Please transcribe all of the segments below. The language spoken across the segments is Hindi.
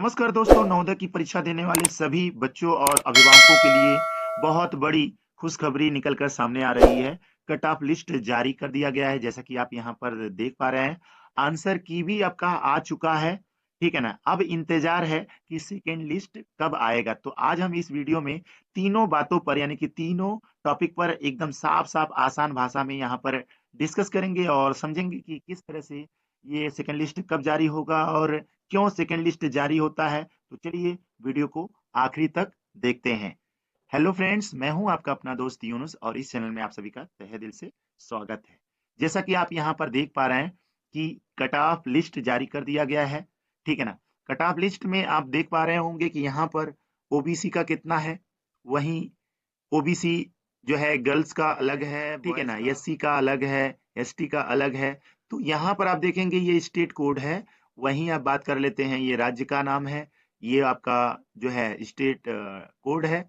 नमस्कार दोस्तों, नवोदय की परीक्षा देने वाले सभी बच्चों और अभिभावकों के लिए बहुत बड़ी खुशखबरी निकल कर सामने आ रही है। कट ऑफ लिस्ट जारी कर दिया गया है, जैसा कि आप यहाँ पर देख पा रहे हैं। आंसर की भी आपका आ चुका है, ठीक है ना? अब इंतजार है कि सेकेंड लिस्ट कब आएगा। तो आज हम इस वीडियो में तीनों बातों पर यानी कि तीनों टॉपिक पर एकदम साफ-साफ आसान भाषा में यहाँ पर डिस्कस करेंगे और समझेंगे कि किस तरह से ये सेकेंड लिस्ट कब जारी होगा और क्यों सेकेंड लिस्ट जारी होता है। तो चलिए वीडियो को आखिरी तक देखते हैं। हेलो फ्रेंड्स, मैं हूं आपका अपना दोस्त यूनुस और इस चैनल में आप सभी का तहे दिल से स्वागत है। जैसा कि आप यहाँ पर देख पा रहे हैं कि कट ऑफ लिस्ट जारी कर दिया गया है, ठीक है ना? कट ऑफ लिस्ट में आप देख पा रहे होंगे कि यहाँ पर ओबीसी का कितना है, वहीं ओबीसी जो है गर्ल्स का अलग है, ठीक है ना? एससी का अलग है, एसटी का अलग है। तो यहाँ पर आप देखेंगे ये स्टेट कोड है। वहीं आप बात कर लेते हैं, ये राज्य का नाम है, ये आपका जो है स्टेट कोड है।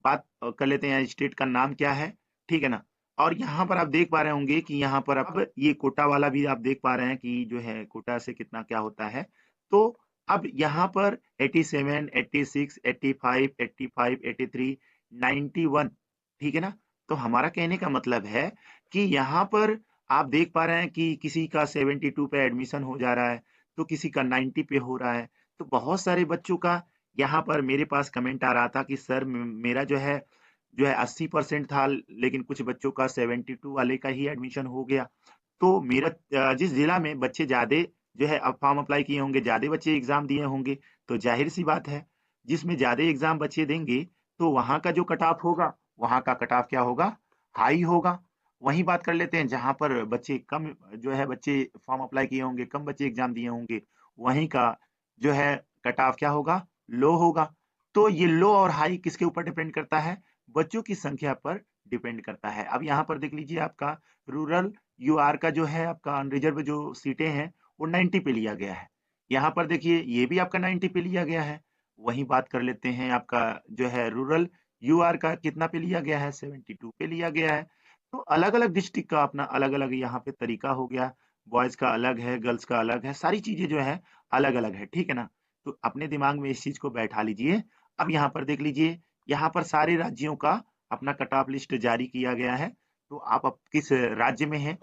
बात कर लेते हैं स्टेट का नाम क्या है, ठीक है ना? और यहाँ पर आप देख पा रहे होंगे कि यहाँ पर अब ये कोटा वाला भी आप देख पा रहे हैं कि जो है कोटा से कितना क्या होता है। तो अब यहाँ पर 87, 86, 85, 85, 83, 91, ठीक है ना? तो हमारा कहने का मतलब है कि यहाँ पर आप देख पा रहे हैं कि किसी का 72 पे एडमिशन हो जा रहा है, तो किसी का 90 पे हो रहा है। तो बहुत सारे बच्चों का यहाँ पर मेरे पास कमेंट आ रहा था कि सर मेरा जो है 80% था, लेकिन कुछ बच्चों का 72 वाले का ही एडमिशन हो गया। तो मेरा जिस जिला में बच्चे ज्यादा जो है अब फॉर्म अप्लाई किए होंगे, ज्यादा बच्चे एग्जाम दिए होंगे, तो जाहिर सी बात है जिसमें ज्यादा एग्जाम बच्चे देंगे तो वहां का जो कट ऑफ होगा, वहां का कट ऑफ क्या होगा, हाई होगा। वहीं बात कर लेते हैं जहां पर बच्चे कम जो है बच्चे फॉर्म अप्लाई किए होंगे, कम बच्चे एग्जाम दिए होंगे, वहीं का जो है कट ऑफ क्या होगा, लो होगा। तो ये लो और हाई किसके ऊपर डिपेंड करता है, बच्चों की संख्या पर डिपेंड करता है। अब यहाँ पर देख लीजिए आपका रूरल यूआर का जो है आपका अनरिजर्व जो सीटें हैं वो 90 पे लिया गया है। यहाँ पर देखिए ये भी आपका 90 पे लिया गया है। वहीं बात कर लेते हैं आपका जो है रूरल यूआर का कितना पे लिया गया है, 72 पे लिया गया है। तो अलग अलग डिस्ट्रिक्ट का अपना अलग अलग यहाँ पे तरीका हो गया। बॉयज का अलग है, गर्ल्स का अलग है, सारी चीजें जो है अलग अलग है, ठीक है ना? तो अपने दिमाग में इस चीज को बैठा लीजिए। अब यहाँ पर देख लीजिए, यहाँ पर सारे राज्यों का अपना कट ऑफ लिस्ट जारी किया गया है। तो आप अब किस राज्य में हैं,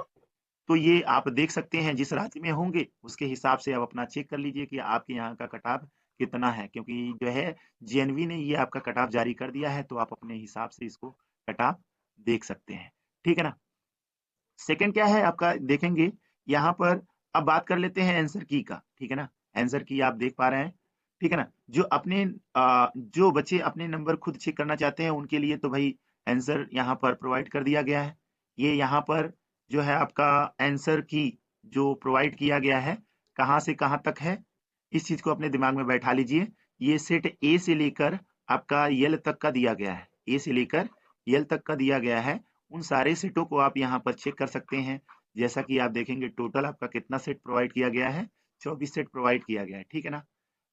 तो ये आप देख सकते हैं जिस राज्य में होंगे उसके हिसाब से आप अपना चेक कर लीजिए कि आपके यहाँ का कट ऑफ कितना है, क्योंकि जो है जेएनवी ने ये आपका कट ऑफ जारी कर दिया है, तो आप अपने हिसाब से इसको कट ऑफ देख सकते हैं, ठीक है ना? सेकंड क्या है आपका देखेंगे यहाँ पर। अब बात कर लेते हैं आंसर की का, ठीक है ना? आंसर की आप देख पा रहे हैं, ठीक है ना? जो बच्चे अपने नंबर खुद चेक करना चाहते हैं उनके लिए तो भाई आंसर यहाँ पर प्रोवाइड कर दिया गया है। ये यहाँ पर जो है आपका आंसर की जो प्रोवाइड किया गया है, कहाँ से कहाँ तक है, इस चीज को अपने दिमाग में बैठा लीजिए। ये सेट ए से लेकर आपका यल तक का दिया गया है, ए से लेकर यल तक का दिया गया है। उन सारे सेटों को आप यहाँ पर चेक कर सकते हैं। जैसा कि आप देखेंगे टोटल आपका कितना सेट प्रोवाइड किया गया है, 24 सेट प्रोवाइड किया गया है, ठीक है ना?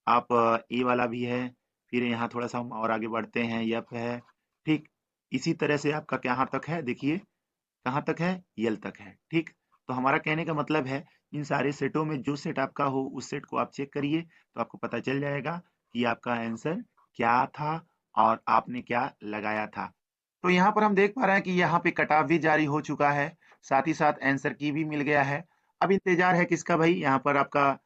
आप ए वाला भी है, फिर यहाँ थोड़ा सा हम और आगे बढ़ते हैं, यफ है, ठीक। इसी तरह से आपका कहाँ तक है देखिए, कहाँ तक है, यल तक है, ठीक। तो हमारा कहने का मतलब है इन सारे सेटों में जो सेट आपका हो उस सेट को आप चेक करिए, तो आपको पता चल जाएगा कि आपका आंसर क्या था और आपने क्या लगाया था। तो यहाँ पर हम देख पा रहे हैं कि यहाँ पे कट ऑफ भी जारी हो चुका है, साथ ही साथ आंसर की भी मिल गया है। अब इंतजार है किसका भाई, यहाँ पर आपका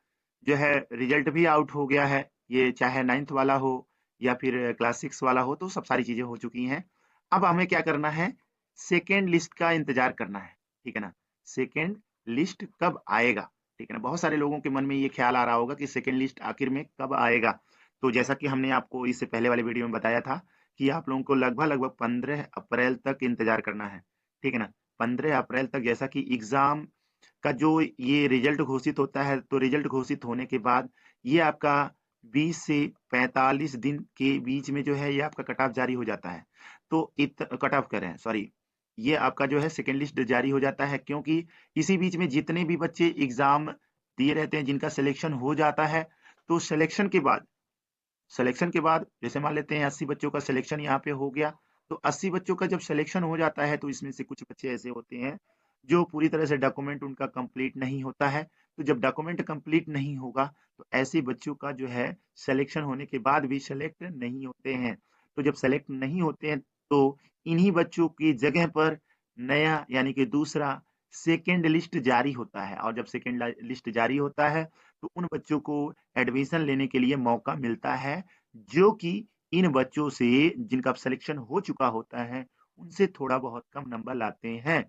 जो है रिजल्ट भी आउट हो गया है। ये चाहे 9th वाला हो या फिर क्लास 6 वाला हो, तो सब सारी चीजें हो चुकी हैं। अब हमें क्या करना है, सेकेंड लिस्ट का इंतजार करना है, ठीक है ना? सेकेंड लिस्ट कब आएगा, ठीक है ना? बहुत सारे लोगों के मन में ये ख्याल आ रहा होगा कि सेकेंड लिस्ट आखिर में कब आएगा। तो जैसा कि हमने आपको इससे पहले वाले वीडियो में बताया था कि आप लोगों को लगभग लगभग 15 अप्रैल तक इंतजार करना है, ठीक है ना? 15 अप्रैल तक, जैसा कि एग्जाम का जो ये रिजल्ट घोषित होता है, तो रिजल्ट घोषित होने के बाद ये आपका 20 से 45 दिन के बीच में जो है ये आपका कट ऑफ जारी हो जाता है। तो कट ऑफ करें, सॉरी, ये आपका जो है सेकेंड लिस्ट जारी हो जाता है, क्योंकि इसी बीच में जितने भी बच्चे एग्जाम दिए रहते हैं जिनका सिलेक्शन हो जाता है, तो सिलेक्शन के बाद जैसे मान लेते हैं 80 बच्चों का सिलेक्शन यहाँ पे हो गया, तो 80 बच्चों का जब सिलेक्शन हो जाता है तो इसमें से कुछ बच्चे ऐसे होते हैं जो पूरी तरह से डॉक्यूमेंट उनका कंप्लीट नहीं होता है, तो जब डॉक्यूमेंट कंप्लीट नहीं होगा तो ऐसे बच्चों का जो है सिलेक्शन होने के बाद भी सेलेक्ट नहीं होते हैं। तो जब सेलेक्ट नहीं होते हैं तो इन्हीं बच्चों की जगह पर नया यानी कि दूसरा सेकेंड लिस्ट जारी होता है, और जब सेकेंड लिस्ट जारी होता है तो उन बच्चों को एडमिशन लेने के लिए मौका मिलता है, जो कि इन बच्चों से जिनका सिलेक्शन हो चुका होता है उनसे थोड़ा बहुत कम नंबर लाते हैं।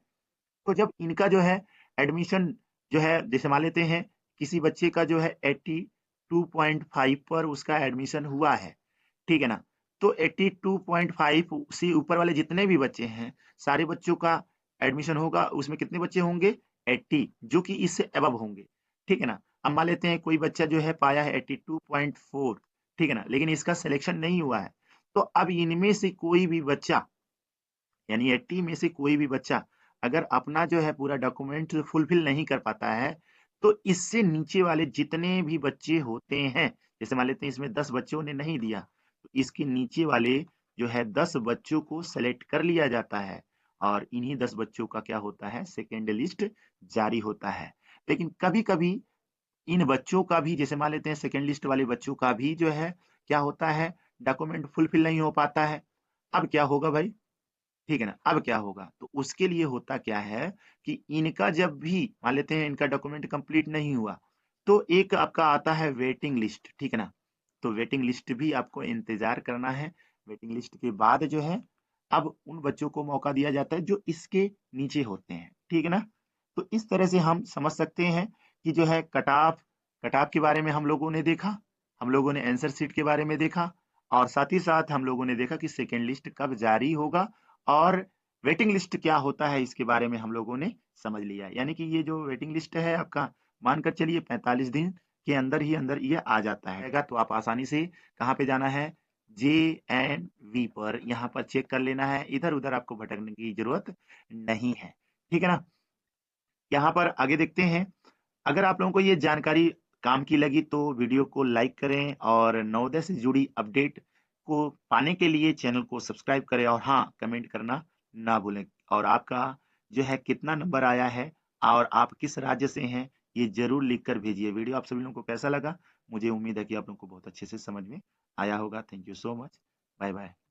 तो जब इनका जो है एडमिशन जो है, जैसे मान लेते हैं किसी बच्चे का जो है 82.5 पर उसका एडमिशन हुआ है, ठीक है ना? तो 82.5 से ऊपर वाले जितने भी बच्चे हैं, सारे बच्चों का एडमिशन होगा, उसमें कितने बच्चे होंगे? 80, जो कि इससे अबव होंगे, ठीक है ना? अब मान लेते हैं कोई बच्चा जो है पाया है 82.4, ठीक है ना? लेकिन इसका सिलेक्शन नहीं हुआ है, तो अब इनमें से कोई भी बच्चा, यानी 80 में से कोई भी बच्चा अगर अपना जो है पूरा डॉक्यूमेंट फुलफिल नहीं कर पाता है, तो इससे नीचे वाले जितने भी बच्चे होते हैं, जैसे मान लेते हैं इसमें 10 बच्चों ने नहीं दिया, तो इसके नीचे वाले जो है 10 बच्चों को सेलेक्ट कर लिया जाता है और इन्हीं 10 बच्चों का क्या होता है, सेकेंड लिस्ट जारी होता है। लेकिन कभी-कभी इन बच्चों का भी, जैसे मान लेते हैं सेकेंड लिस्ट वाले बच्चों का भी जो है क्या होता है, डॉक्यूमेंट फुलफिल नहीं हो पाता है। अब क्या होगा भाई? ठीक है ना? अब क्या होगा? तो उसके लिए होता क्या है कि इनका जब भी मान लेते हैं इनका डॉक्यूमेंट कंप्लीट नहीं हुआ, तो एक आपका आता है वेटिंग लिस्ट, ठीक है ना? तो वेटिंग लिस्ट भी आपको इंतज़ार करना है। वेटिंग लिस्ट के बाद जो है, अब उन बच्चों को मौका दिया जाता है जो इसके नीचे होते हैं, ठीक है ना? तो इस तरह से हम समझ सकते हैं कि जो है कट ऑफ के बारे में हम लोगों ने देखा, हम लोगों ने आंसर शीट के बारे में देखा और साथ ही साथ हम लोगों ने देखा कि सेकंड लिस्ट कब जारी होगा और वेटिंग लिस्ट क्या होता है, इसके बारे में हम लोगों ने समझ लिया। यानी कि ये जो वेटिंग लिस्ट है आपका, मानकर चलिए 45 दिन के अंदर ही अंदर ये आ जाता है। तो आप आसानी से कहाँ पे जाना है, JNV पर, यहाँ पर चेक कर लेना है, इधर-उधर आपको भटकने की जरूरत नहीं है। ठीक है ना? यहाँ पर आगे देखते हैं। अगर आप लोगों को ये जानकारी काम की लगी तो वीडियो को लाइक करें और नवोदय से जुड़ी अपडेट को पाने के लिए चैनल को सब्सक्राइब करें और हाँ, कमेंट करना ना भूलें। और आपका जो है कितना नंबर आया है और आप किस राज्य से हैं, ये ज़रूर लिख कर भेजिए। वीडियो आप सभी लोगों को कैसा लगा? मुझे उम्मीद है कि आप लोगों को बहुत अच्छे से समझ में आया होगा। Thank you so much. Bye bye.